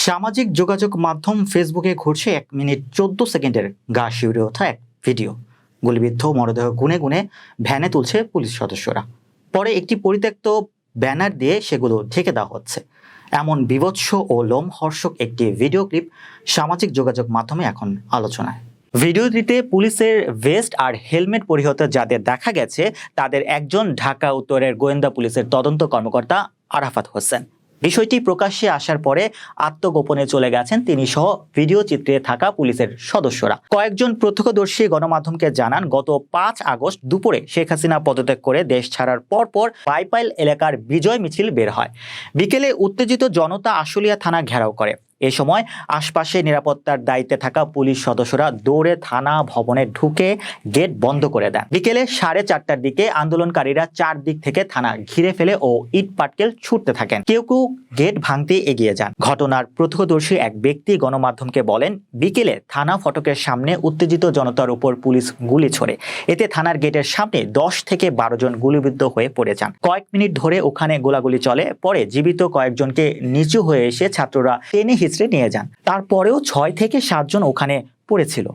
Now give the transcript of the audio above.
সামাজিক যোগাযোগ মাধ্যম ফেসবুকে ঘুরছে 1 মিনিট 14 সেকেন্ডের গা শিউরে ওঠা এক ভিডিও। গুলিবিদ্ধ মরদেহ গুনে গুনে ভ্যানে তুলছে পুলিশ সদস্যরা। পরে একটি পরিত্যক্ত ব্যানার দিয়ে সেগুলো ঢেকে দেওয়া হচ্ছে। এমন বীভৎস ও লোমহর্ষক একটি ভিডিও ক্লিপ সামাজিক যোগাযোগ মাধ্যমে এখন আলোচনায়। ভিডিওটিতে পুলিশের ভেস্ট আর হেলমেট পরিহিত যাদের দেখা গেছে তাদের একজন ঢাকা উত্তরের গোয়েন্দা পুলিশের তদন্ত কর্মকর্তা আরাফাত হোসেন। বিষয়টি প্রকাশ্যে আসার পরে আত্মগোপনে চলে গেছেন তিনি সহ ভিডিও চিত্রে থাকা পুলিশের সদস্যরা। কয়েকজন প্রত্যক্ষদর্শী গণমাধ্যমকে জানান, গত 5 আগস্ট দুপুরে শেখ হাসিনা পদত্যাগ করে দেশ ছাড়ার পরপর বাইপাইল এলাকার বিজয় মিছিল বের হয়। বিকেলে উত্তেজিত জনতা আশুলিয়া থানা ঘেরাও করে। এ সময় আশপাশে নিরাপত্তার দায়িত্বে থাকা পুলিশ সদস্যরা দৌড়ে থানা ভবনে ঢুকে গেট বন্ধ করে দেন। বিকেলে 4:30টার দিকে আন্দোলনকারীরা চারদিক থেকে থানা ঘিরে ফেলে ও ইট পাটকেল ছুটতে থাকেন। কেউ কেউ গেট ভাঙতে এগিয়ে যান। ঘটনার প্রত্যক্ষদর্শী এক ব্যক্তি গণমাধ্যমকে বলেন, বিকেলে থানা ফটকের সামনে উত্তেজিত জনতার উপর পুলিশ গুলি ছোড়ে। এতে থানার গেটের সামনে 10 থেকে 12 জন গুলিবিদ্ধ হয়ে পড়ে যান। কয়েক মিনিট ধরে ওখানে গোলাগুলি চলে। পরে জীবিত কয়েকজনকে নিচু হয়ে এসে ছাত্ররা টেনে হিচড়ে নিয়ে যান। তারপরেও 6 থেকে 7 জন ওখানে পড়েছিল।